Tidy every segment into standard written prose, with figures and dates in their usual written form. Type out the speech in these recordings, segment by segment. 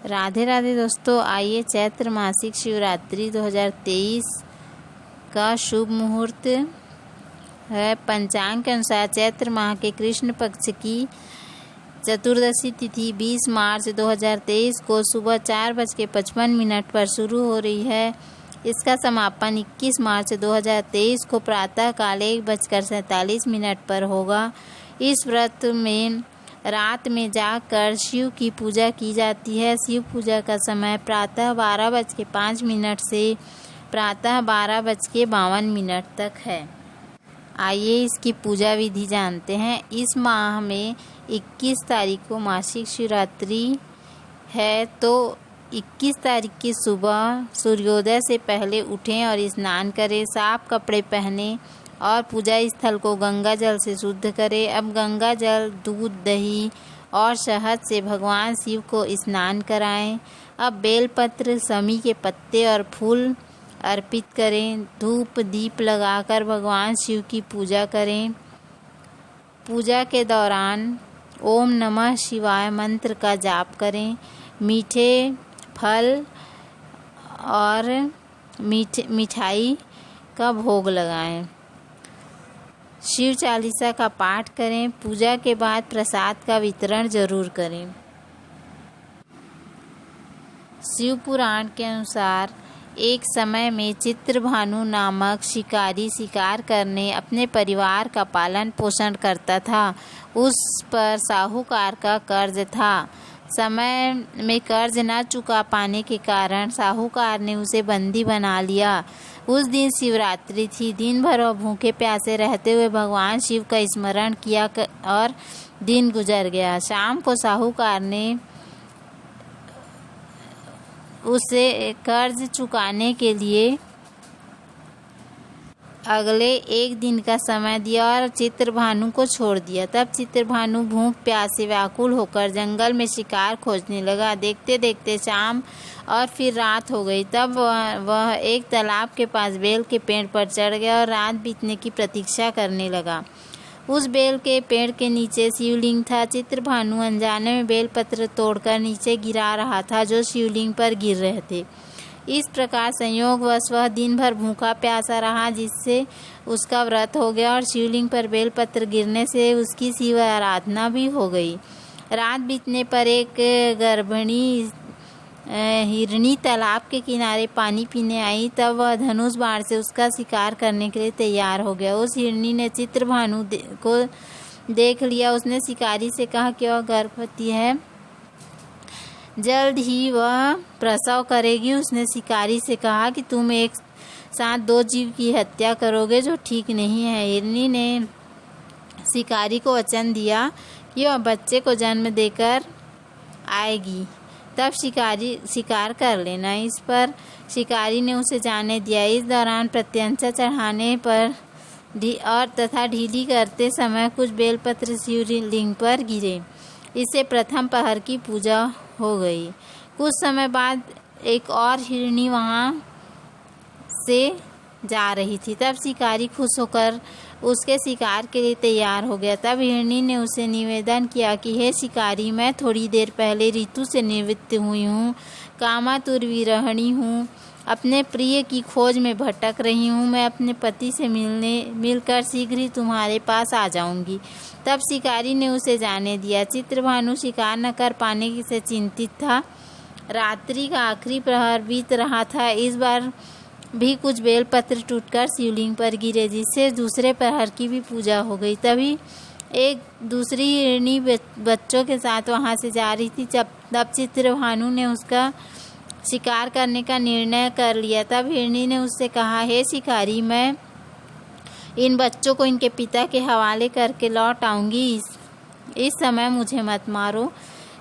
राधे राधे दोस्तों, आइए चैत्र मासिक शिवरात्रि 2023 का शुभ मुहूर्त है। पंचांग के अनुसार चैत्र माह के कृष्ण पक्ष की चतुर्दशी तिथि 20 मार्च 2023 को सुबह 4:55 पर शुरू हो रही है। इसका समापन 21 मार्च 2023 को प्रातः काल 1:47 पर होगा। इस व्रत में रात में जाकर शिव की पूजा की जाती है। शिव पूजा का समय प्रातः 12:05 से प्रातः 12:52 तक है। आइए इसकी पूजा विधि जानते हैं। इस माह में 21 तारीख को मासिक शिवरात्रि है, तो 21 तारीख की सुबह सूर्योदय से पहले उठें और स्नान करें, साफ कपड़े पहनें और पूजा स्थल को गंगा जल से शुद्ध करें। अब गंगा जल, दूध, दही और शहद से भगवान शिव को स्नान कराएं। अब बेलपत्र, समी के पत्ते और फूल अर्पित करें। धूप दीप लगाकर भगवान शिव की पूजा करें। पूजा के दौरान ओम नमः शिवाय मंत्र का जाप करें। मीठे फल और मिठाई का भोग लगाएं। शिव चालीसा का पाठ करें। पूजा के बाद प्रसाद का वितरण जरूर करें। शिव पुराण के अनुसार एक समय में चित्रभानु नामक शिकारी शिकार करने अपने परिवार का पालन पोषण करता था। उस पर साहूकार का कर्ज था। समय में कर्ज न चुका पाने के कारण साहूकार ने उसे बंदी बना लिया। उस दिन शिवरात्रि थी। दिन भर वह भूखे प्यासे रहते हुए भगवान शिव का स्मरण किया और दिन गुजर गया। शाम को साहूकार ने उसे कर्ज चुकाने के लिए अगले एक दिन का समय दिया और चित्रभानु को छोड़ दिया। तब चित्रभानु भूख प्यास से व्याकुल होकर जंगल में शिकार खोजने लगा। देखते देखते शाम और फिर रात हो गई। तब वह एक तालाब के पास बेल के पेड़ पर चढ़ गया और रात बीतने की प्रतीक्षा करने लगा। उस बेल के पेड़ के नीचे शिवलिंग था। चित्रभानु अनजाने में बेलपत्र तोड़कर नीचे गिरा रहा था, जो शिवलिंग पर गिर रहे थे। इस प्रकार संयोगवश वह दिन भर भूखा प्यासा रहा, जिससे उसका व्रत हो गया और शिवलिंग पर बेलपत्र गिरने से उसकी शिव आराधना भी हो गई। रात बीतने पर एक गर्भिणी हिरनी तालाब के किनारे पानी पीने आई। तब वह धनुष बाण से उसका शिकार करने के लिए तैयार हो गया। उस हिरनी ने चित्रभानु को देख लिया। उसने शिकारी से कहा कि वह गर्भवती है, जल्द ही वह प्रसव करेगी। उसने शिकारी से कहा कि तुम एक साथ 2 जीव की हत्या करोगे, जो ठीक नहीं है। हिरनी ने शिकारी को वचन दिया कि वह बच्चे को जन्म देकर आएगी, तब शिकार कर लेना। इस पर शिकारी ने उसे जाने दिया। इस दौरान प्रत्यंचा चढ़ाने पर तथा ढीली करते समय कुछ बेलपत्र शिवलिंग पर गिरे। इससे प्रथम पहर की पूजा हो गई। कुछ समय बाद एक और हिरनी वहां से जा रही थी। तब शिकारी खुश होकर उसके शिकार के लिए तैयार हो गया। तब हिरनी ने उसे निवेदन किया कि हे शिकारी, मैं थोड़ी देर पहले ऋतु से निवृत्त हुई हूँ, कामातुर विरहिणी हूँ, अपने प्रिय की खोज में भटक रही हूँ। मैं अपने पति से मिलकर शीघ्र ही तुम्हारे पास आ जाऊंगी। तब शिकारी ने उसे जाने दिया। चित्रभानु शिकार न कर पाने से चिंतित था। रात्रि का आखिरी प्रहर बीत रहा था। इस बार भी कुछ बेलपत्र टूटकर शिवलिंग पर गिरे, जिससे दूसरे प्रहर की भी पूजा हो गई। तभी एक दूसरी हिरनी बच्चों के साथ वहां से जा रही थी। तब चित्रभानु ने उसका शिकार करने का निर्णय कर लिया। तब हिरनी ने उससे कहा, हे शिकारी, मैं इन बच्चों को इनके पिता के हवाले करके लौट आऊंगी। इस समय मुझे मत मारो।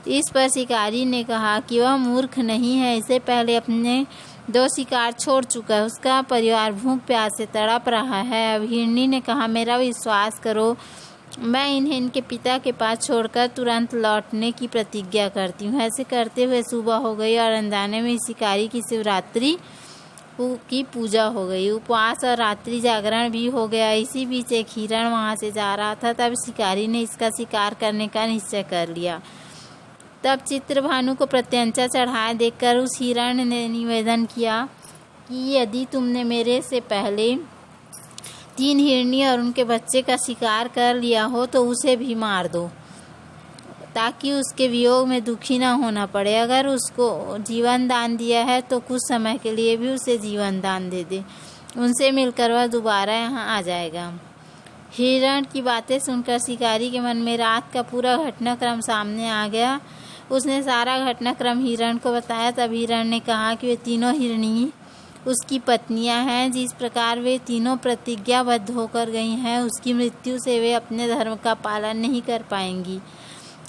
इस पर शिकारी ने कहा कि वह मूर्ख नहीं है, इससे पहले अपने 2 शिकार छोड़ चुका है। उसका परिवार भूख प्यास से तड़प रहा है। अब हिरनी ने कहा, मेरा विश्वास करो, मैं इन्हें इनके पिता के पास छोड़कर तुरंत लौटने की प्रतिज्ञा करती हूँ। ऐसे करते हुए सुबह हो गई और अनजाने में शिकारी की शिवरात्रि की पूजा हो गई। उपवास और रात्रि जागरण भी हो गया। इसी बीच एक हिरण वहां से जा रहा था। तब शिकारी ने इसका शिकार करने का निश्चय कर लिया। तब चित्रभानु को प्रत्यंचा चढ़ाए देखकर उस हिरण ने निवेदन किया कि यदि तुमने मेरे से पहले 3 हिरनी और उनके बच्चे का शिकार कर लिया हो तो उसे भी मार दो, ताकि उसके वियोग में दुखी ना होना पड़े। अगर उसको जीवन दान दिया है तो कुछ समय के लिए भी उसे जीवन दान दे दे, उनसे मिलकर वह दोबारा यहाँ आ जाएगा। हिरण की बातें सुनकर शिकारी के मन में रात का पूरा घटनाक्रम सामने आ गया। उसने सारा घटनाक्रम हिरण को बताया। तब हिरण ने कहा कि वे तीनों हिरणी उसकी पत्नियां हैं। जिस प्रकार वे तीनों प्रतिज्ञाबद्ध होकर गई हैं, उसकी मृत्यु से वे अपने धर्म का पालन नहीं कर पाएंगी।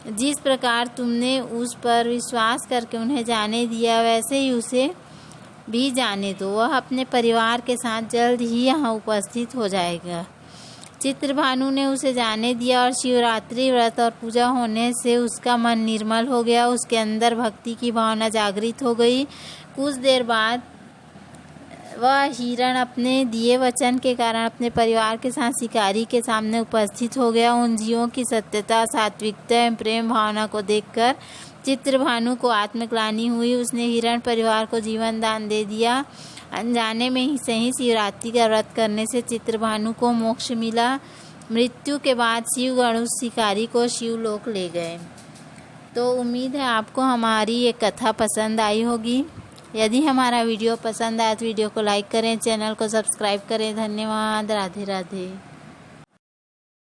जिस प्रकार तुमने उस पर विश्वास करके उन्हें जाने दिया, वैसे ही उसे भी जाने दो। वह अपने परिवार के साथ जल्द ही यहाँ उपस्थित हो जाएगा। चित्रभानु ने उसे जाने दिया और शिवरात्रि व्रत और पूजा होने से उसका मन निर्मल हो गया। उसके अंदर भक्ति की भावना जागृत हो गई। कुछ देर बाद वह हिरण अपने दिए वचन के कारण अपने परिवार के साथ शिकारी के सामने उपस्थित हो गया। उन जीवों की सत्यता, सात्विकता एवं प्रेम भावना को देखकर चित्रभानु को आत्मग्लानि हुई। उसने हिरण परिवार को जीवन दान दे दिया। अनजाने में ही सही शिवरात्रि का व्रत करने से चित्रभानु को मोक्ष मिला। मृत्यु के बाद शिवगण उस शिकारी को शिवलोक ले गए। तो उम्मीद है आपको हमारी ये कथा पसंद आई होगी। यदि हमारा वीडियो पसंद आए तो वीडियो को लाइक करें, चैनल को सब्सक्राइब करें। धन्यवाद। राधे राधे।